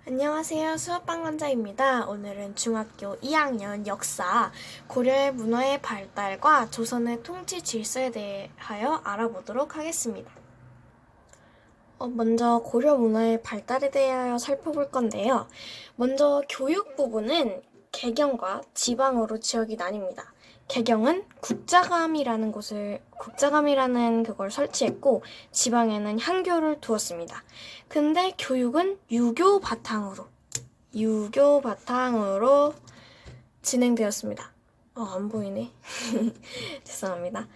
안녕하세요. 수학방관자입니다. 오늘은 중학교 2학년 역사, 고려의 문화의 발달과 조선의 통치 질서에 대하여 알아보도록 하겠습니다. 먼저 고려 문화의 발달에 대하여 살펴볼 건데요. 먼저 교육 부분은 개경과 지방으로 지역이 나뉩니다. 개경은 국자감이라는 그걸 설치했고, 지방에는 향교를 두었습니다. 근데 교육은 유교 바탕으로 진행되었습니다. 안 보이네. 죄송합니다.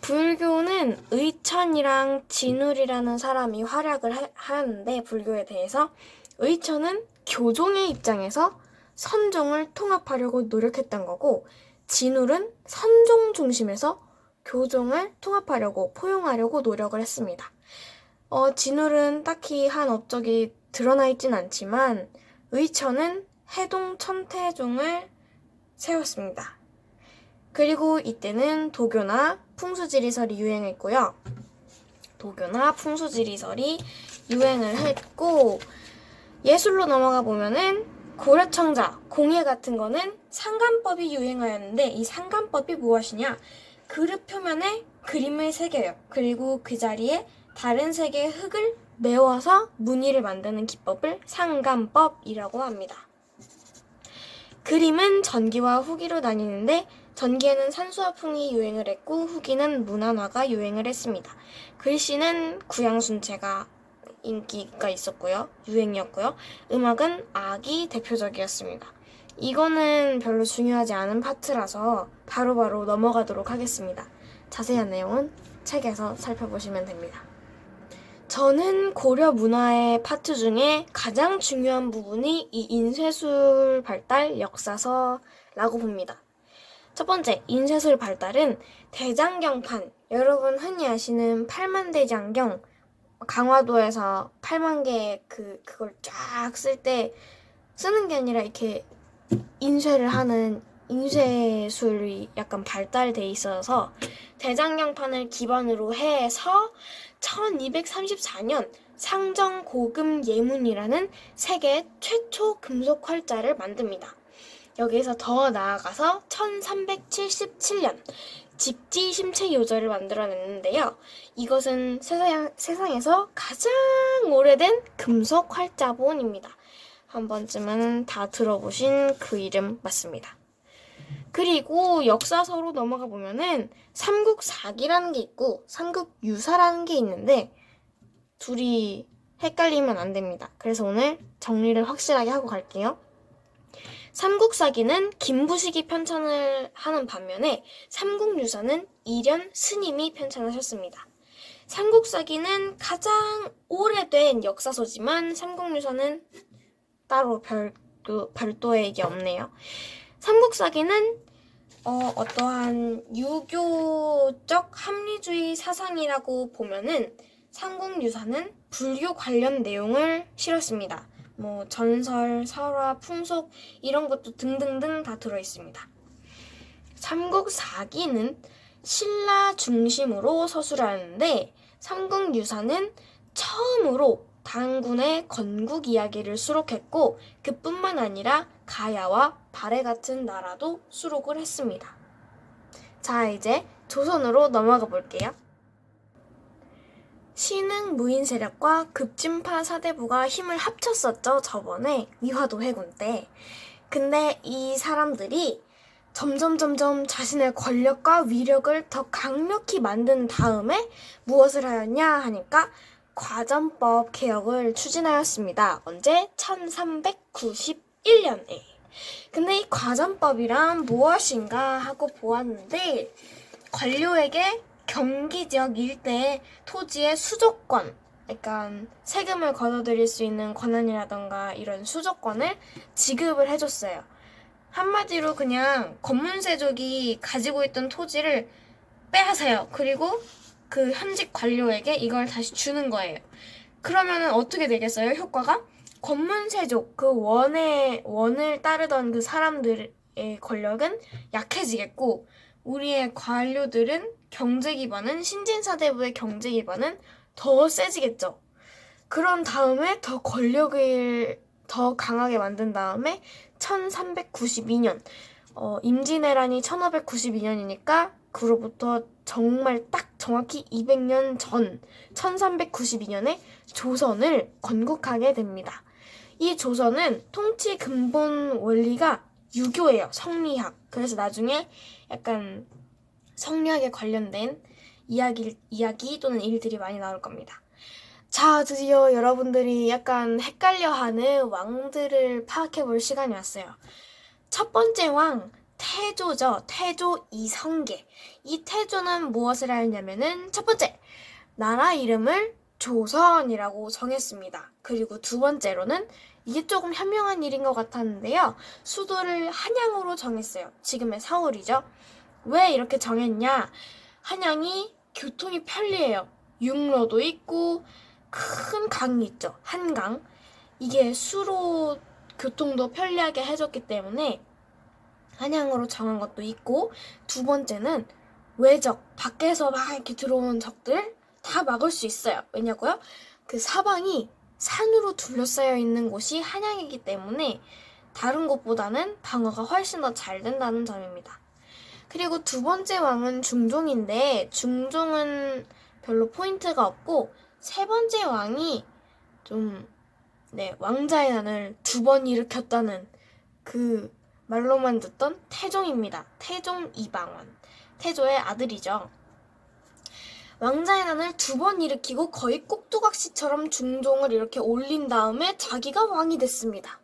불교는 의천이랑 진울이라는 사람이 활약을 하였는데, 불교에 대해서 의천은 교종의 입장에서 선종을 통합하려고 노력했던 거고, 진울은 선종 중심에서 교종을 통합하려고 포용하려고 노력을 했습니다. 진울은 딱히 한 업적이 드러나 있진 않지만 의천은 해동 천태종을 세웠습니다. 그리고 이때는 도교나 풍수지리설이 유행했고요. 예술로 넘어가 보면은 고려청자, 공예 같은 거는 상간법이 유행하였는데, 이 상간법이 무엇이냐? 그릇 표면에 그림을 새겨요. 그리고 그 자리에 다른 색의 흙을 메워서 무늬를 만드는 기법을 상간법이라고 합니다. 그림은 전기와 후기로 나뉘는데, 전기에는 산수화풍이 유행을 했고 후기는 문안화가 유행을 했습니다. 글씨는 구양순체가 인기가 있었고요. 유행이었고요. 음악은 악이 대표적이었습니다. 이거는 별로 중요하지 않은 파트라서 바로바로 넘어가도록 하겠습니다. 자세한 내용은 책에서 살펴보시면 됩니다. 저는 고려 문화의 파트 중에 가장 중요한 부분이 이 인쇄술 발달 역사서라고 봅니다. 첫 번째, 인쇄술 발달은 대장경판, 여러분 흔히 아시는 팔만대장경, 강화도에서 8만 개의 그걸 쫙 쓸 때 쓰는 게 아니라 이렇게 인쇄를 하는 인쇄술이 약간 발달돼 있어서 대장경판을 기반으로 해서 1234년 상정고금 예문이라는 세계 최초 금속 활자를 만듭니다. 여기에서 더 나아가서 1377년 직지심체요절을 만들어냈는데요. 이것은 세상에서 가장 오래된 금속 활자본입니다. 한 번쯤은 다 들어보신 그 이름 맞습니다. 그리고 역사서로 넘어가 보면은 삼국사기라는 게 있고 삼국유사라는 게 있는데 둘이 헷갈리면 안 됩니다. 그래서 오늘 정리를 확실하게 하고 갈게요. 삼국사기는 김부식이 편찬을 하는 반면에 삼국유사는 이련 스님이 편찬하셨습니다. 삼국사기는 가장 오래된 역사서지만 삼국유사는 따로 별도의 이게 없네요. 삼국사기는 어떠한 유교적 합리주의 사상이라고 보면은 삼국유사는 불교 관련 내용을 실었습니다. 전설, 설화, 풍속 이런 것도 등등등 다 들어있습니다. 삼국사기는 신라 중심으로 서술을 하는데 삼국유사는 처음으로 단군의 건국 이야기를 수록했고 그뿐만 아니라 가야와 발해 같은 나라도 수록을 했습니다. 자, 이제 조선으로 넘어가 볼게요. 신흥 무인 세력과 급진파 사대부가 힘을 합쳤었죠. 저번에 위화도 회군 때. 근데 이 사람들이 점점 자신의 권력과 위력을 더 강력히 만든 다음에 무엇을 하였냐 하니까 과전법 개혁을 추진하였습니다. 언제? 1391년에. 근데 이 과전법이란 무엇인가 하고 보았는데 관료에게 경기지역 일대의 토지의 수조권, 그러니까 세금을 걷어들일 수 있는 권한이라던가 이런 수조권을 지급을 해줬어요. 한마디로 그냥 권문세족이 가지고 있던 토지를 빼앗아요. 그리고 그 현직 관료에게 이걸 다시 주는 거예요. 그러면은 어떻게 되겠어요? 효과가? 권문세족, 그 원을 따르던 그 사람들의 권력은 약해지겠고 우리의 관료들은 신진사대부의 경제 기반은 더 세지겠죠. 그런 다음에 더 권력을 더 강하게 만든 다음에 1392년 임진왜란이 1592년이니까 그로부터 정말 딱 정확히 200년 전 1392년에 조선을 건국하게 됩니다. 이 조선은 또치 근본 원리가 유교예요. 성리학. 그래서 나중에 약간 성리학에 관련된 이야기 또는 일들이 많이 나올 겁니다. 자, 드디어 여러분들이 약간 헷갈려하는 왕들을 파악해볼 시간이 왔어요. 첫 번째 왕, 태조죠. 태조 이성계. 이 태조는 무엇을 하였냐면은 첫 번째, 나라 이름을 조선이라고 정했습니다. 그리고 두 번째로는 이게 조금 현명한 일인 것 같았는데요. 수도를 한양으로 정했어요. 지금의 서울이죠. 왜 이렇게 정했냐? 한양이 교통이 편리해요. 육로도 있고 큰 강이 있죠. 한강. 이게 수로 교통도 편리하게 해줬기 때문에 한양으로 정한 것도 있고, 두 번째는 외적, 밖에서 막 이렇게 들어오는 적들 다 막을 수 있어요. 왜냐고요? 그 사방이 산으로 둘러싸여 있는 곳이 한양이기 때문에 다른 곳보다는 방어가 훨씬 더 잘 된다는 점입니다. 그리고 두 번째 왕은 중종인데 중종은 별로 포인트가 없고, 세 번째 왕이 좀 왕자의 난을 두 번 일으켰다는 그 말로만 듣던 태종입니다. 태종 이방원. 태조의 아들이죠. 왕자의 난을 두 번 일으키고 거의 꼭두각시처럼 중종을 이렇게 올린 다음에 자기가 왕이 됐습니다.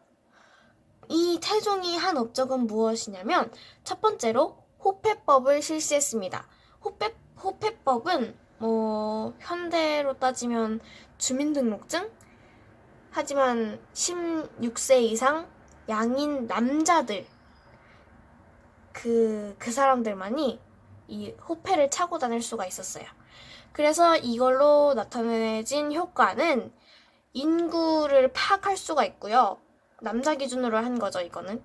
이 태종이 한 업적은 무엇이냐면 첫 번째로 호패법을 실시했습니다. 호패법은 현대로 따지면 주민등록증? 하지만 16세 이상 양인 남자들 그 사람들만이 이 호패를 차고 다닐 수가 있었어요. 그래서 이걸로 나타내진 효과는 인구를 파악할 수가 있고요. 남자 기준으로 한 거죠, 이거는.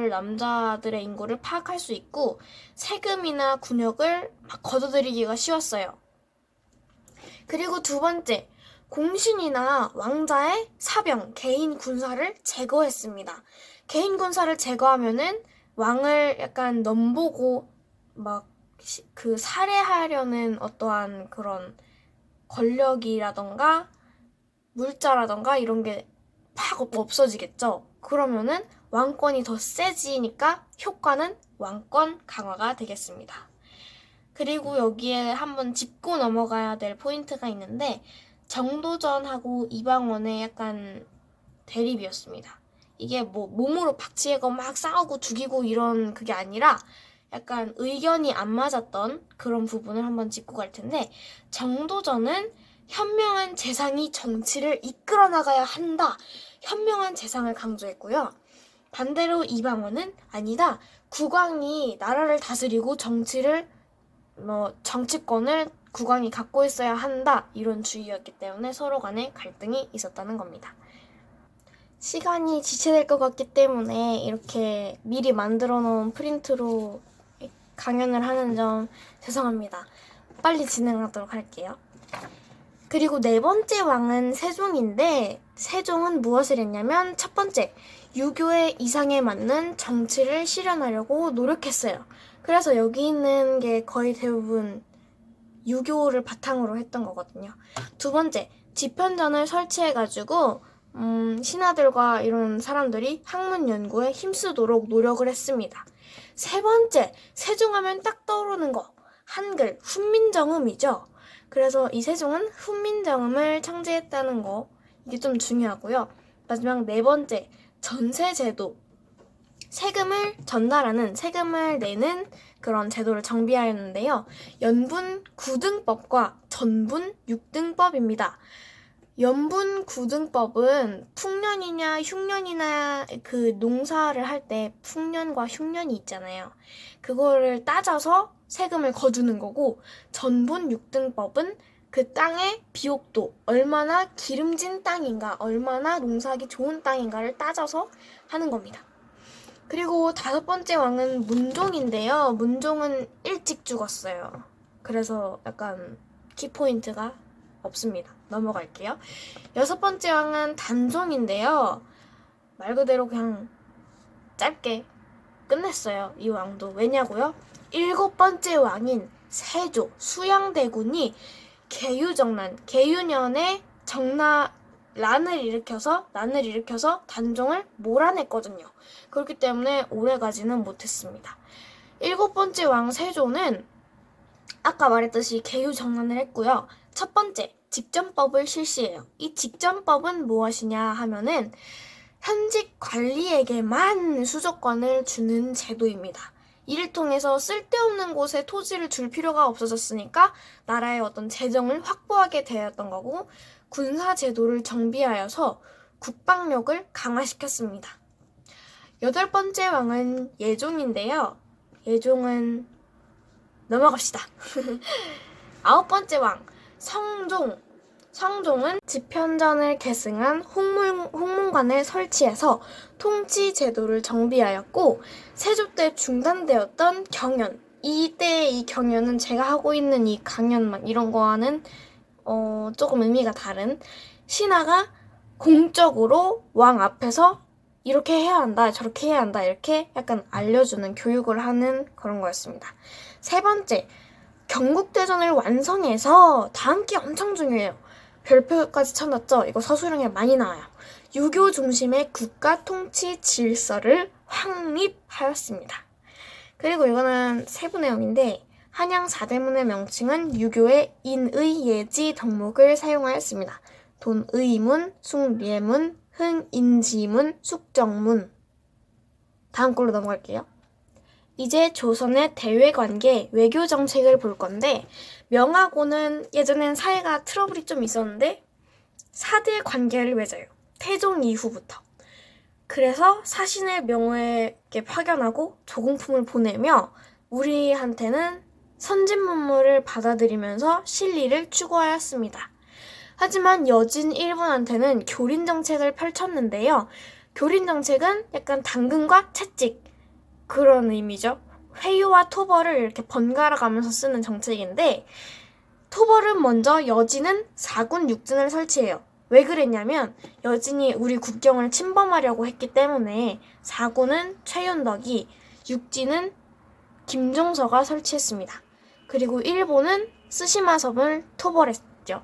남자들의 인구를 파악할 수 있고, 세금이나 군역을 막 걷어들이기가 쉬웠어요. 그리고 두 번째, 공신이나 왕자의 사병, 개인 군사를 제거했습니다. 개인 군사를 제거하면은 왕을 약간 넘보고 막 그 살해하려는 어떠한 그런 권력이라던가 물자라던가 이런 게 팍 없어지겠죠. 그러면은 왕권이 더 세지니까 효과는 왕권 강화가 되겠습니다. 그리고 여기에 한번 짚고 넘어가야 될 포인트가 있는데, 정도전하고 이방원의 약간 대립이었습니다. 이게 몸으로 박치고 막 싸우고 죽이고 이런 그게 아니라 약간 의견이 안 맞았던 그런 부분을 한번 짚고 갈 텐데, 정도전은 현명한 재상이 정치를 이끌어 나가야 한다. 현명한 재상을 강조했고요. 반대로 이방원은 아니다. 국왕이 나라를 다스리고 정치권을 국왕이 갖고 있어야 한다. 이런 주의였기 때문에 서로 간에 갈등이 있었다는 겁니다. 시간이 지체될 것 같기 때문에 이렇게 미리 만들어 놓은 프린트로 강연을 하는 점 죄송합니다. 빨리 진행하도록 할게요. 그리고 네 번째 왕은 세종인데, 세종은 무엇을 했냐면 첫 번째, 유교의 이상에 맞는 정치를 실현하려고 노력했어요. 그래서 여기 있는 게 거의 대부분 유교를 바탕으로 했던 거거든요. 두 번째, 집현전을 설치해가지고 신하들과 이런 사람들이 학문 연구에 힘쓰도록 노력을 했습니다. 세 번째, 세종하면 딱 떠오르는 거, 한글, 훈민정음이죠. 그래서 이 세종은 훈민정음을 창제했다는 거, 이게 좀 중요하고요. 마지막 네 번째, 전세제도. 세금을 전달하는, 세금을 내는 그런 제도를 정비하였는데요. 연분 9등법과 전분 6등법입니다. 연분 9등법은 풍년이냐 흉년이나 그 농사를 할 때 풍년과 흉년이 있잖아요. 그거를 따져서 세금을 거두는 거고, 전분 6등법은 그 땅의 비옥도, 얼마나 기름진 땅인가, 얼마나 농사하기 좋은 땅인가를 따져서 하는 겁니다. 그리고 다섯 번째 왕은 문종인데요. 문종은 일찍 죽었어요. 그래서 약간 키포인트가 없습니다. 넘어갈게요. 여섯 번째 왕은 단종인데요. 말 그대로 그냥 짧게 끝냈어요. 이 왕도. 왜냐고요? 7번째 왕인 세조 수양대군이 계유년에 난을 일으켜서 단종을 몰아냈거든요. 그렇기 때문에 오래가지는 못했습니다. 7번째 왕 세조는 아까 말했듯이 계유정난을 했고요. 첫 번째, 직전법을 실시해요. 이 직전법은 무엇이냐 하면은 현직 관리에게만 수조권을 주는 제도입니다. 이를 통해서 쓸데없는 곳에 토지를 줄 필요가 없어졌으니까 나라의 어떤 재정을 확보하게 되었던 거고, 군사제도를 정비하여서 국방력을 강화시켰습니다. 8번째 왕은 예종인데요. 예종은 넘어갑시다. 9번째 왕 성종은 집현전을 계승한 홍문관을 설치해서 통치 제도를 정비하였고, 세조 때 중단되었던 경연, 이때의 이 경연은 제가 하고 있는 이 강연 막 이런 거와는 조금 의미가 다른, 신하가 공적으로 왕 앞에서 이렇게 해야 한다, 저렇게 해야 한다, 이렇게 약간 알려주는 교육을 하는 그런 거였습니다. 세 번째, 경국대전을 완성해서 다음 게 엄청 중요해요. 별표까지 쳐놨죠? 이거 서술형에 많이 나와요. 유교 중심의 국가 통치 질서를 확립하였습니다. 그리고 이거는 세부 내용인데, 한양 4대문의 명칭은 유교의 인의, 예지, 덕목을 사용하였습니다. 돈의문, 숭례문, 흥인지문, 숙정문. 다음 걸로 넘어갈게요. 이제 조선의 대외관계, 외교정책을 볼 건데, 명하고는 예전엔 사이가 트러블이 좀 있었는데 4대 관계를 맺어요. 태종 이후부터. 그래서 사신을 명호에게 파견하고 조공품을 보내며 우리한테는 선진문물을 받아들이면서 신리를 추구하였습니다. 하지만 여진 일본한테는 교린정책을 펼쳤는데요. 교린정책은 약간 당근과 채찍, 그런 의미죠. 회유와 토벌을 이렇게 번갈아 가면서 쓰는 정책인데, 토벌은 먼저 여진은 4군 6진을 설치해요. 왜 그랬냐면 여진이 우리 국경을 침범하려고 했기 때문에 4군은 최윤덕이, 6진은 김종서가 설치했습니다. 그리고 일본은 스시마섬을 토벌했죠.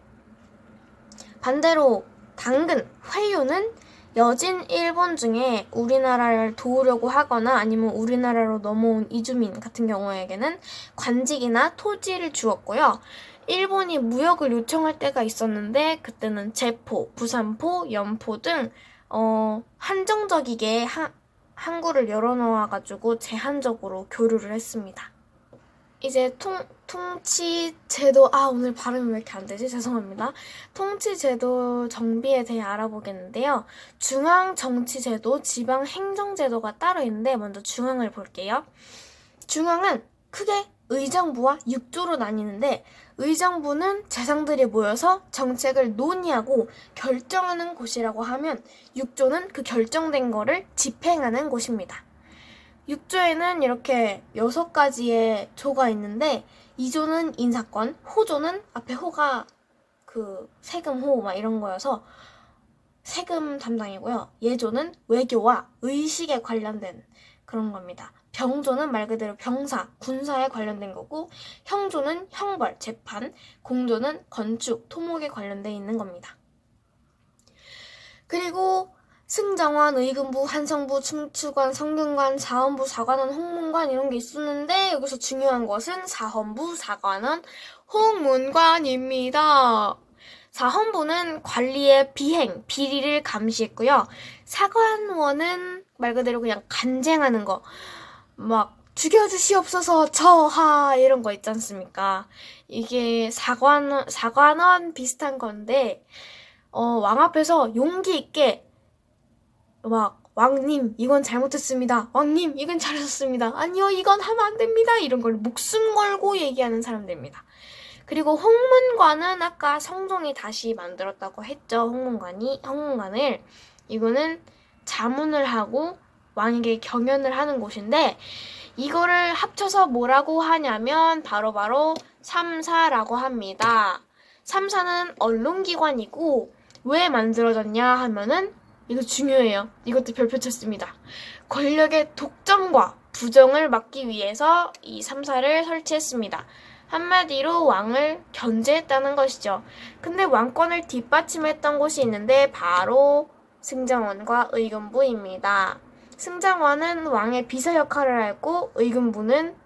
반대로 당근, 회유는 여진 일본 중에 우리나라를 도우려고 하거나 아니면 우리나라로 넘어온 이주민 같은 경우에게는 관직이나 토지를 주었고요. 일본이 무역을 요청할 때가 있었는데 그때는 제포, 부산포, 연포 등 한정적이게 항구를 열어놓아가지고 제한적으로 교류를 했습니다. 이제 통치제도, 오늘 발음이 왜 이렇게 안 되지? 죄송합니다. 통치제도 정비에 대해 알아보겠는데요. 중앙정치제도, 지방행정제도가 따로 있는데 먼저 중앙을 볼게요. 중앙은 크게 의정부와 육조로 나뉘는데, 의정부는 재상들이 모여서 정책을 논의하고 결정하는 곳이라고 하면, 육조는 그 결정된 거를 집행하는 곳입니다. 6조에는 이렇게 6가지의 조가 있는데, 2조는 인사권, 호조는 앞에 호가 그 세금호 막 이런 거여서 세금 담당이고요. 예조는 외교와 의식에 관련된 그런 겁니다. 병조는 말 그대로 병사, 군사에 관련된 거고, 형조는 형벌, 재판, 공조는 건축, 토목에 관련돼 있는 겁니다. 그리고 승정원, 의금부, 한성부, 춤추관, 성균관, 자원부, 사관원, 홍문관 이런 게 있었는데, 여기서 중요한 것은 사헌부, 사관원, 홍문관입니다. 사헌부는 관리의 비행, 비리를 감시했고요. 사관원은 말 그대로 그냥 간쟁하는 거, 막 죽여주시옵소서 저하 이런 거 있지 않습니까? 이게 사관원 비슷한 건데, 왕 앞에서 용기 있게 막 왕님 이건 잘못했습니다. 왕님 이건 잘하셨습니다. 아니요 이건 하면 안 됩니다. 이런 걸 목숨 걸고 얘기하는 사람들입니다. 그리고 홍문관은 아까 성종이 다시 만들었다고 했죠. 홍문관을 이거는 자문을 하고 왕에게 경연을 하는 곳인데, 이거를 합쳐서 뭐라고 하냐면 바로 삼사라고 합니다. 삼사는 언론기관이고 왜 만들어졌냐 하면은 이거 중요해요. 이것도 별표 쳤습니다. 권력의 독점과 부정을 막기 위해서 이 3사를 설치했습니다. 한마디로 왕을 견제했다는 것이죠. 근데 왕권을 뒷받침했던 곳이 있는데 바로 승정원과 의금부입니다. 승정원은 왕의 비서 역할을 하고 의금부는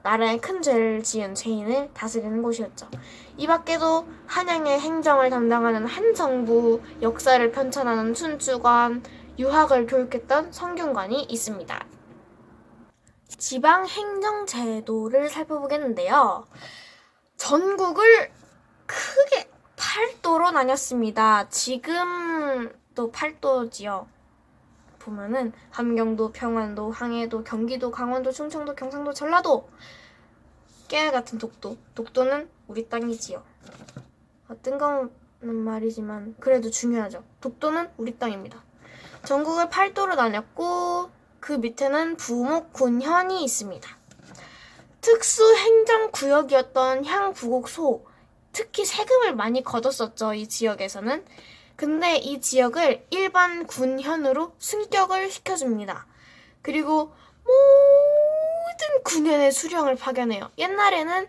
나라에 큰 죄를 지은 죄인을 다스리는 곳이었죠. 이 밖에도 한양의 행정을 담당하는 한정부, 역사를 편찬하는 춘추관, 유학을 교육했던 성균관이 있습니다. 지방 행정 제도를 살펴보겠는데요. 전국을 크게 8도로 나뉘었습니다. 지금도 8도지요. 보면은 함경도, 평안도, 항해도, 경기도, 강원도, 충청도, 경상도, 전라도, 깨알같은 독도. 독도는 우리 땅이지요. 뜬금없는 말이지만 그래도 중요하죠. 독도는 우리 땅입니다. 전국을 8도로 나뉘었고 그 밑에는 부목군현이 있습니다. 특수행정구역이었던 향부곡소, 특히 세금을 많이 걷었었죠. 이 지역에서는. 근데 이 지역을 일반 군현으로 승격을 시켜줍니다. 그리고 모든 군현의 수령을 파견해요. 옛날에는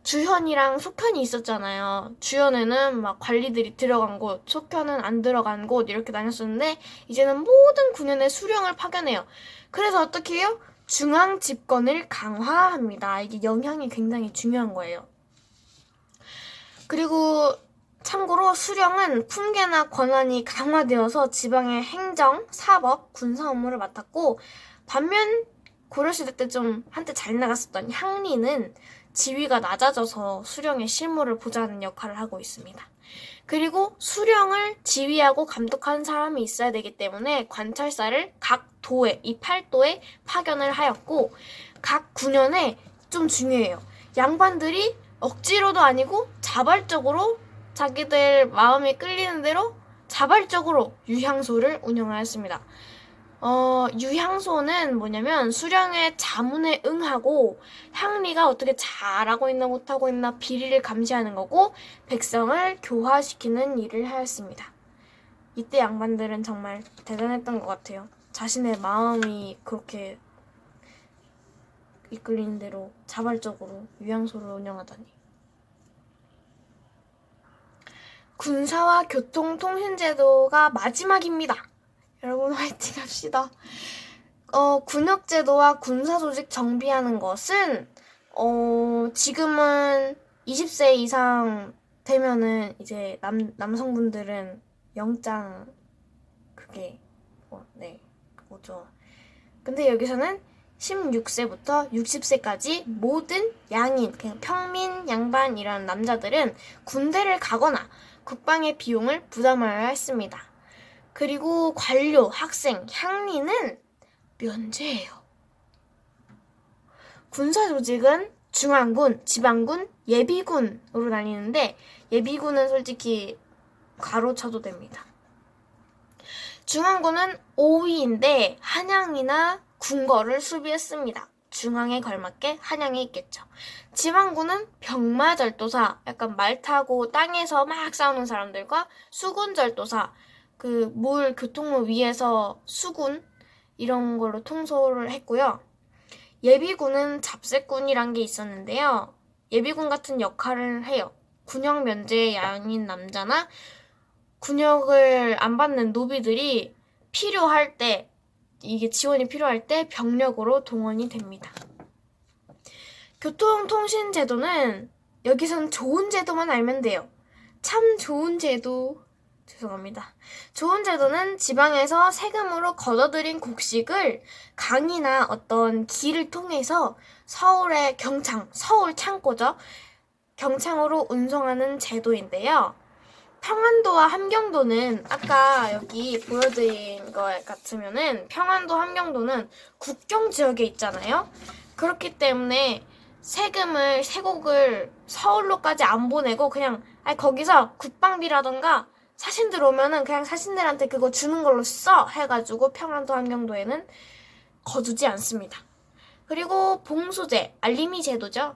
주현이랑 속현이 있었잖아요. 주현에는 관리들이 들어간 곳, 속현은 안 들어간 곳 이렇게 나뉘었었는데 이제는 모든 군현의 수령을 파견해요. 그래서 어떻게 해요? 중앙 집권을 강화합니다. 이게 영향이 굉장히 중요한 거예요. 그리고 참고로 수령은 품계나 권한이 강화되어서 지방의 행정, 사법, 군사 업무를 맡았고 반면 고려시대 때 좀 한때 잘 나갔었던 향리는 지위가 낮아져서 수령의 실무를 보좌하는 역할을 하고 있습니다. 그리고 수령을 지휘하고 감독하는 사람이 있어야 되기 때문에 관찰사를 각 도에, 이 8도에 파견을 하였고 각 군현에 좀 중요해요. 양반들이 억지로도 아니고 자발적으로 자기들 마음이 끌리는 대로 자발적으로 유향소를 운영하였습니다. 유향소는 뭐냐면 수령의 자문에 응하고 향리가 어떻게 잘하고 있나 못하고 있나 비리를 감시하는 거고 백성을 교화시키는 일을 하였습니다. 이때 양반들은 정말 대단했던 것 같아요. 자신의 마음이 그렇게 이끌리는 대로 자발적으로 유향소를 운영하다니. 군사와 교통, 통신제도가 마지막입니다. 여러분 화이팅 합시다. 군역제도와 군사조직 정비하는 것은 지금은 20세 이상 되면은 이제 남성분들은 영장 그거죠. 근데 여기서는 16세부터 60세까지 모든 양인, 그냥 평민, 양반 이런 남자들은 군대를 가거나 국방의 비용을 부담하여야 했습니다. 그리고 관료, 학생, 향리는 면제예요. 군사 조직은 중앙군, 지방군, 예비군으로 나뉘는데 예비군은 솔직히 가로쳐도 됩니다. 중앙군은 5위인데 한양이나 궁궐을 수비했습니다. 중앙에 걸맞게 한양에 있겠죠. 지방군은 병마절도사, 약간 말 타고 땅에서 막 싸우는 사람들과 수군절도사, 교통로 위에서 수군 이런 걸로 통솔을 했고요. 예비군은 잡새꾼이란 게 있었는데요. 예비군 같은 역할을 해요. 군역 면제 양인 남자나 군역을 안 받는 노비들이 필요할 때, 이게 지원이 필요할 때 병력으로 동원이 됩니다. 교통통신제도는 여기선 좋은 제도만 알면 돼요. 참 좋은 제도, 죄송합니다. 좋은 제도는 지방에서 세금으로 걷어들인 곡식을 강이나 어떤 길을 통해서 서울의 경창, 서울 창고죠. 경창으로 운송하는 제도인데요. 평안도와 함경도는 아까 여기 보여드린 것 같으면은 평안도, 함경도는 국경 지역에 있잖아요. 그렇기 때문에 세곡을 서울로까지 안 보내고 그냥 거기서 국방비라던가 사신들 오면은 그냥 사신들한테 그거 주는 걸로 써 해가지고 평안도, 함경도에는 거두지 않습니다. 그리고 봉수제, 알림이 제도죠.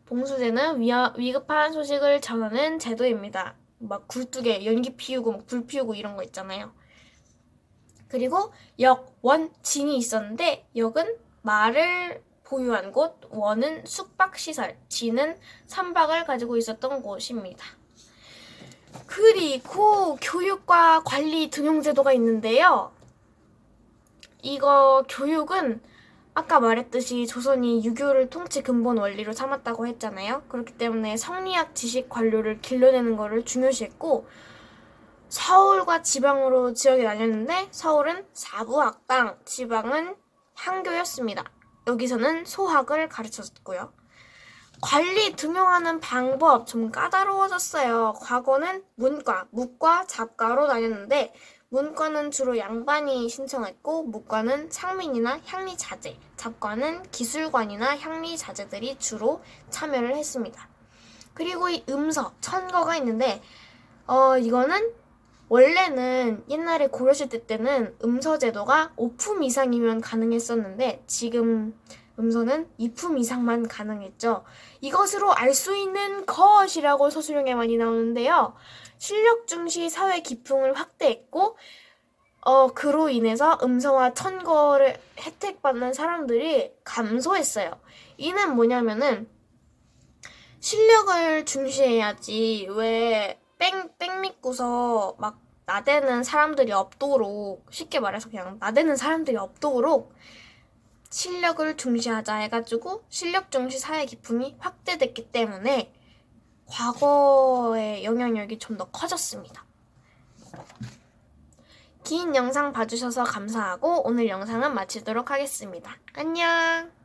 봉수제는 위급한 소식을 전하는 제도입니다. 막 굴뚝에 연기 피우고 막 불 피우고 이런 거 있잖아요. 그리고 역, 원, 진이 있었는데 역은 말을 보유한 곳, 원은 숙박시설, 진은 선박을 가지고 있었던 곳입니다. 그리고 교육과 관리 등용제도가 있는데요. 이거 교육은 아까 말했듯이 조선이 유교를 통치 근본 원리로 삼았다고 했잖아요. 그렇기 때문에 성리학 지식 관료를 길러내는 거를 중요시했고 서울과 지방으로 지역이 나뉘었는데 서울은 사부학당, 지방은 향교였습니다. 여기서는 소학을 가르쳤고요. 관리 등용하는 방법 좀 까다로워졌어요. 과거는 문과, 무과, 잡과로 나뉘었는데 문과는 주로 양반이 신청했고 무과는 상민이나 향리자재, 잡과는 기술관이나 향리자재들이 주로 참여를 했습니다. 그리고 이 음서, 천거가 있는데 이거는 원래는 옛날에 고려시대 때는 음서 제도가 5품 이상이면 가능했었는데 지금 음서는 2품 이상만 가능했죠. 이것으로 알 수 있는 것이라고 서술형에 많이 나오는데요. 실력 중시 사회 기풍을 확대했고 그로 인해서 음서와 천거를 혜택받는 사람들이 감소했어요. 이는 뭐냐면은 실력을 중시해야지 왜 뺑 믿고서 막 나대는 사람들이 없도록 쉽게 말해서 그냥 나대는 사람들이 없도록 실력을 중시하자 해가지고 실력 중시 사회 기풍이 확대됐기 때문에 과거의 영향력이 좀 더 커졌습니다. 긴 영상 봐주셔서 감사하고 오늘 영상은 마치도록 하겠습니다. 안녕!